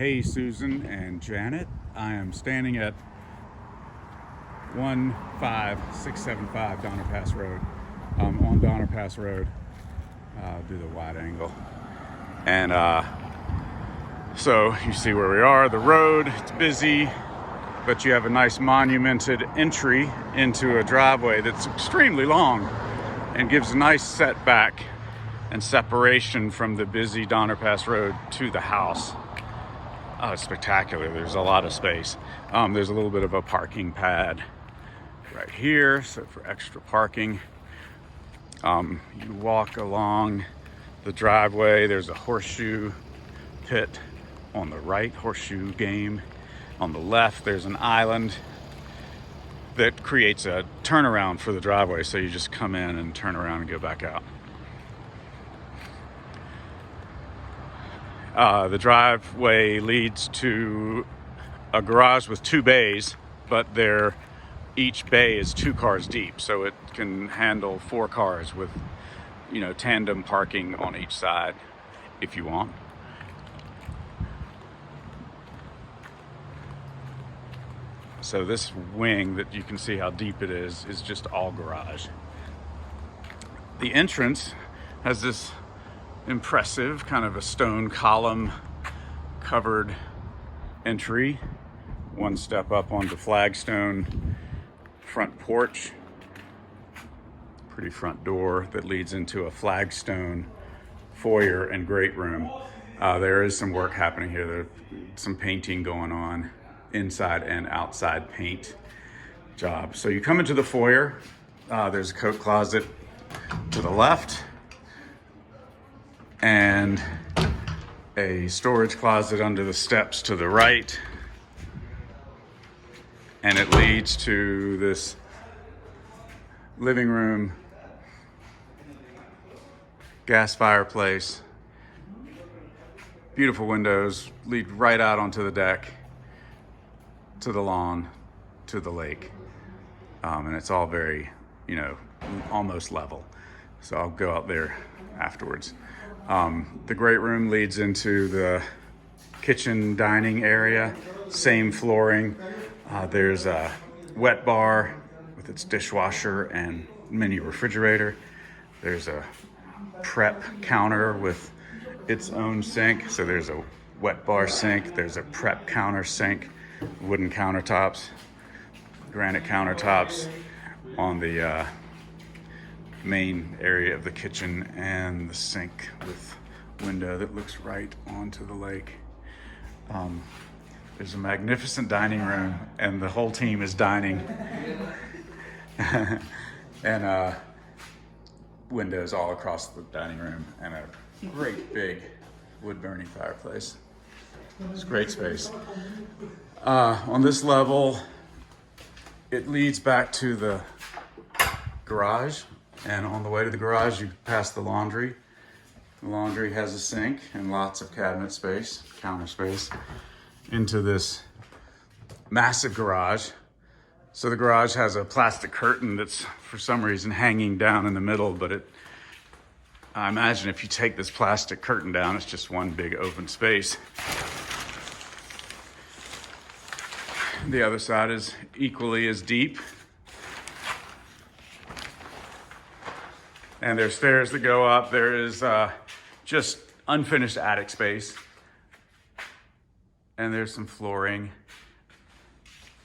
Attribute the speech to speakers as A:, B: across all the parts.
A: Hey Susan and Janet, I am standing at 15675 Donner Pass Road. On Donner Pass Road, do the wide angle. And so you see where we are, the road, it's busy, but you have a nice monumented entry into a driveway that's extremely long and gives a nice setback and separation from the busy Donner Pass Road to the house. Oh, it's spectacular. There's a lot of space. There's a little bit of a parking pad right here, so for extra parking. You walk along the driveway, there's a horseshoe pit on the right, horseshoe game. On the left, there's an island that creates a turnaround for the driveway, so you just come in and turn around and go back out. The driveway leads to a garage with 2 bays, but each bay is 2 cars deep, so it can handle 4 cars with, tandem parking on each side if you want. So this wing that you can see how deep it is just all garage. The entrance has this impressive kind of a stone column covered entry, 1 step up onto flagstone front porch, pretty front door that leads into a flagstone foyer and great room. There is some work happening here. There's some painting going on, inside and outside paint job. So you come into the foyer, there's a coat closet to the left and a storage closet under the steps to the right. And it leads to this living room, gas fireplace, beautiful windows, lead right out onto the deck, to the lawn, to the lake. And it's all very, almost level. So I'll go out there afterwards. The great room leads into the kitchen dining area, same flooring. There's a wet bar with its dishwasher and mini refrigerator. There's a prep counter with its own sink. So there's a wet bar sink, there's a prep counter sink, wooden countertops, granite countertops on the main area of the kitchen, and the sink with window that looks right onto the lake. There's a magnificent dining room, and the whole team is dining. And windows all across the dining room, and a great big wood-burning fireplace. It's great space. On this level, it leads back to the garage. And on the way to the garage, you pass the laundry. The laundry has a sink and lots of cabinet space, counter space, into this massive garage. So the garage has a plastic curtain that's for some reason hanging down in the middle, but I imagine if you take this plastic curtain down, it's just one big open space. The other side is equally as deep. And there's stairs that go up. There is just unfinished attic space. And there's some flooring.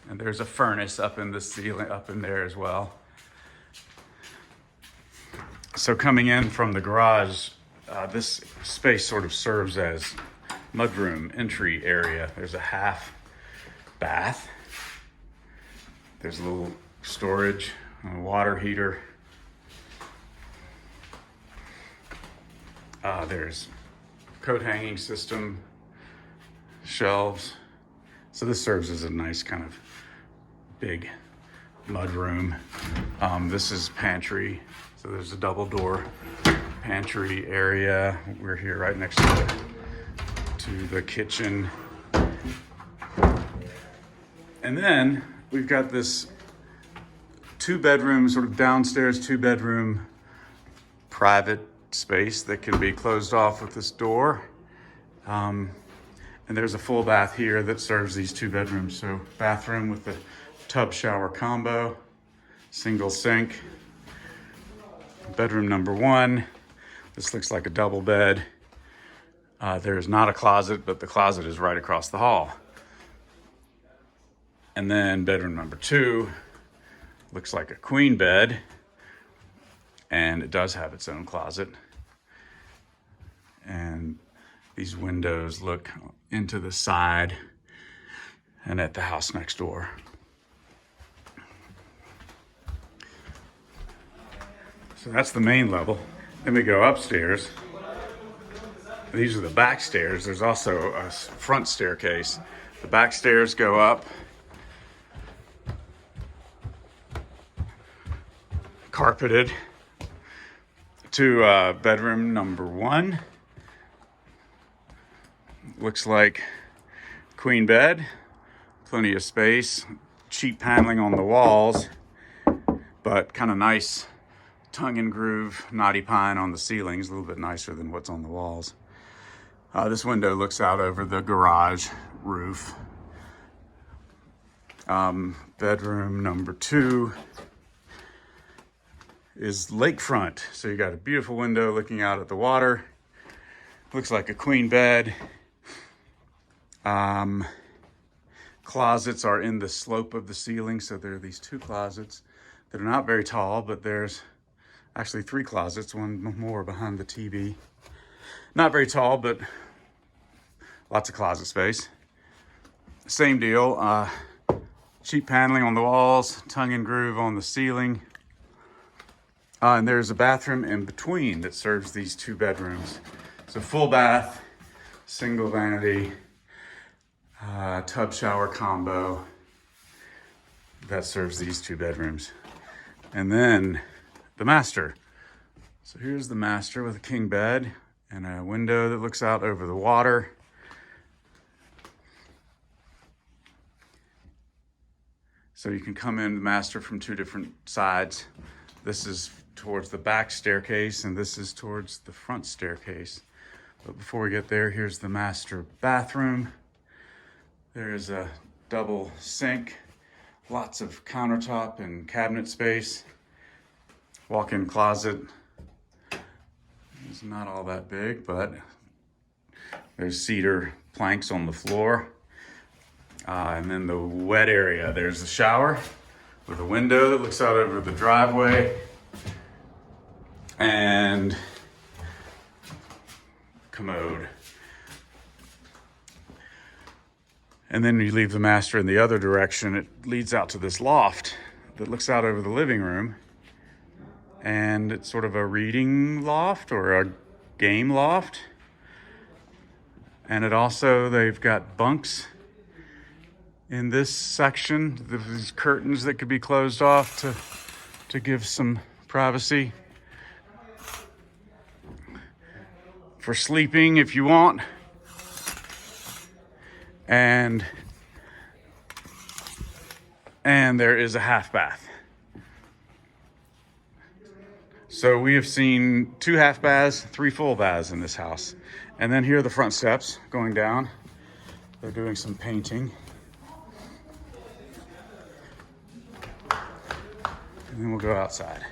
A: And there's a furnace up in the ceiling, up in there as well. So coming in from the garage, this space sort of serves as mudroom entry area. There's a half bath. There's a little storage, a water heater. There's coat hanging system, shelves. So this serves as a nice kind of big mud room. This is pantry. So there's a double door pantry area. We're here right next to the kitchen. And then we've got this 2-bedroom, sort of downstairs 2-bedroom private space that can be closed off with this door. And there's a full bath here that serves these 2 bedrooms. So bathroom with the tub shower combo, single sink. Bedroom number 1. This looks like a double bed. There's not a closet, but the closet is right across the hall. And then bedroom number 2 looks like a queen bed, and it does have its own closet. And these windows look into the side and at the house next door. So that's the main level. Then we go upstairs. These are the back stairs. There's also a front staircase. The back stairs go up. Carpeted to bedroom number 1. Looks like queen bed, plenty of space, cheap paneling on the walls, but kind of nice tongue and groove knotty pine on the ceilings, a little bit nicer than what's on the walls. This window looks out over the garage roof. Bedroom number 2 is lakefront. So you got a beautiful window looking out at the water. Looks like a queen bed. Closets are in the slope of the ceiling. So there are these 2 closets that are not very tall, but there's actually 3 closets, one more behind the TV. Not very tall, but lots of closet space. Same deal. Cheap paneling on the walls, tongue and groove on the ceiling. And there's a bathroom in between that serves these 2 bedrooms. So full bath, single vanity, tub shower combo that serves these 2 bedrooms. And then the master. So here's the master with a king bed and a window that looks out over the water. So you can come in the master from 2 different sides. This is towards the back staircase and this is towards the front staircase. But before we get there, here's the master bathroom. There's a double sink, lots of countertop and cabinet space. Walk-in closet. It's not all that big, but there's cedar planks on the floor. And then the wet area, there's the shower with a window that looks out over the driveway. And commode. And then you leave the master in the other direction. It leads out to this loft that looks out over the living room. And it's sort of a reading loft or a game loft. And it also, they've got bunks in this section. These curtains that could be closed off to give some privacy. For sleeping if you want. And there is a half bath. So we have seen 2 half baths, 3 full baths in this house. And then here are the front steps going down. They're doing some painting. And then we'll go outside.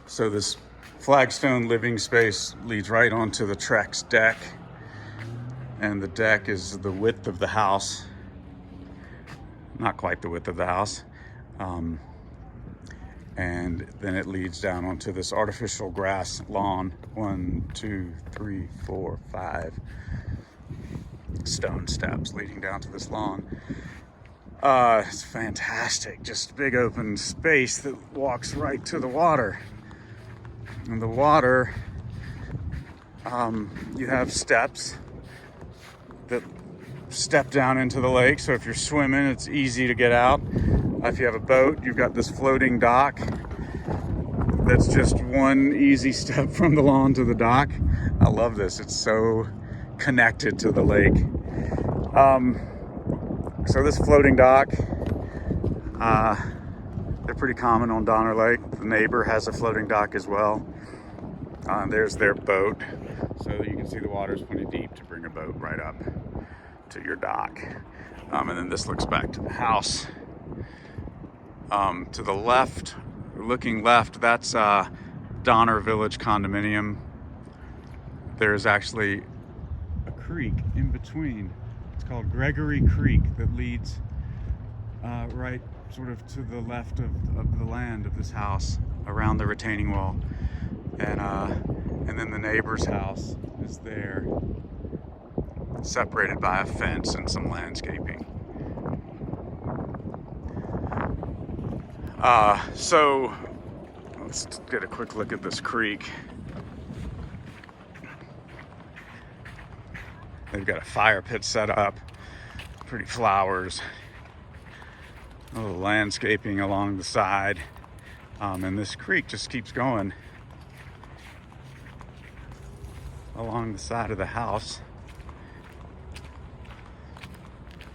A: So this flagstone living space leads right onto the Trex deck. And the deck is the width of the house. Not quite the width of the house. And then it leads down onto this artificial grass lawn. 1, 2, 3, 4, 5 stone steps leading down to this lawn. It's fantastic. Just big open space that walks right to the water. And the water, you have steps that step down into the lake. So if you're swimming, it's easy to get out. If you have a boat, you've got this floating dock that's just one easy step from the lawn to the dock. I love this. It's so connected to the lake. So this floating dock, they're pretty common on Donner Lake. The neighbor has a floating dock as well. There's their boat. so that you can see the water's plenty deep to bring a boat right up to your dock. And then this looks back to the house. To the left, looking left, that's Donner Village Condominium. There's actually a creek in between. It's called Gregory Creek that leads right sort of to the left of the land of this house around the retaining wall. And then the neighbor's house is there, separated by a fence and some landscaping. So let's get a quick look at this creek. They've got a fire pit set up, pretty flowers, a little landscaping along the side, and this creek just keeps going along the side of the house.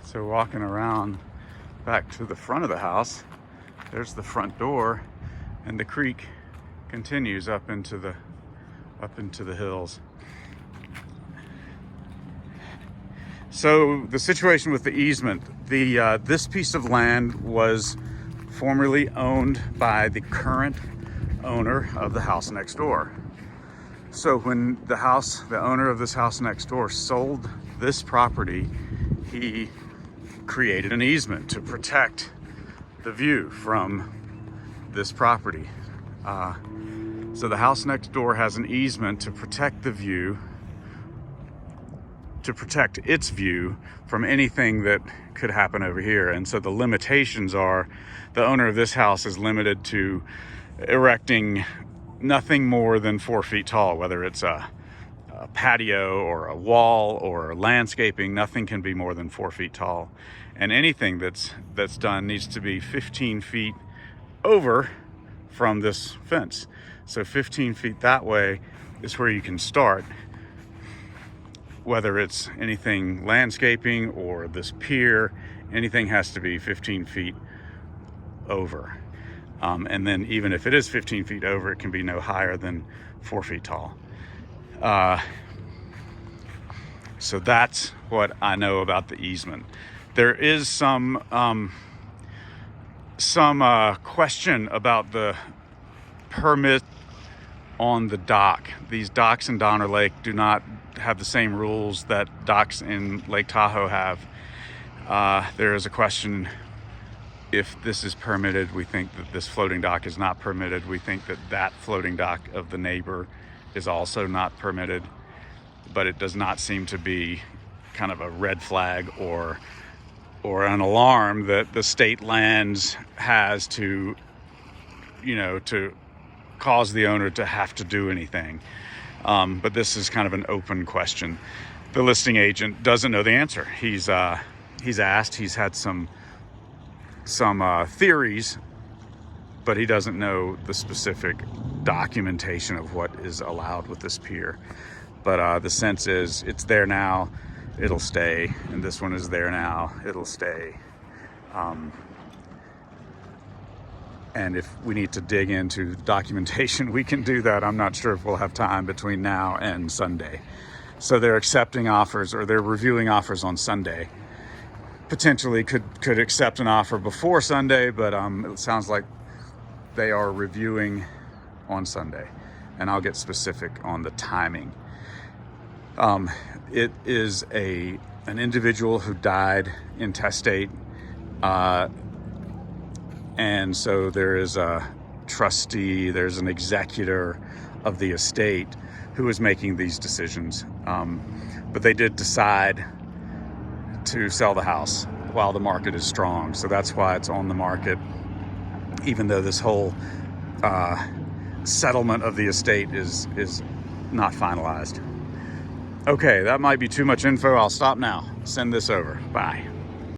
A: So walking around back to the front of the house, there's the front door, and the creek continues up into the hills. So the situation with the easement, this piece of land was formerly owned by the current owner of the house next door. So when the owner of this house next door sold this property, he created an easement to protect the view from this property. So the house next door has an easement to protect the view, to protect its view from anything that could happen over here. And so the limitations are, the owner of this house is limited to erecting nothing more than 4 feet tall, whether it's a patio or a wall or landscaping. Nothing can be more than 4 feet tall, and anything that's done needs to be 15 feet over from this fence. So 15 feet that way is where you can start, whether it's anything landscaping or this pier. Anything has to be 15 feet over. And then even if it is 15 feet over, it can be no higher than 4 feet tall. So that's what I know about the easement. There is some question about the permit on the dock. These docks in Donner Lake do not have the same rules that docks in Lake Tahoe have. There is a question if this is permitted. We think that this floating dock is not permitted. We think that that floating dock of the neighbor is also not permitted, but it does not seem to be kind of a red flag or an alarm that the state lands has to, to cause the owner to have to do anything. But this is kind of an open question. The listing agent doesn't know the answer. He's asked, he's had some theories, but he doesn't know the specific documentation of what is allowed with this pier. But the sense is it's there now, it'll stay, and this one is there now, it'll stay. And if we need to dig into documentation, we can do that. I'm not sure if we'll have time between now and Sunday. So they're accepting offers, or they're reviewing offers on Sunday. Potentially could accept an offer before Sunday, but it sounds like they are reviewing on Sunday, and I'll get specific on the timing. It is an individual who died intestate, and so there is a trustee, there's an executor of the estate who is making these decisions. But they did decide to sell the house while the market is strong. So that's why it's on the market, even though this whole settlement of the estate is not finalized. Okay, that might be too much info. I'll stop now. Send this over. Bye.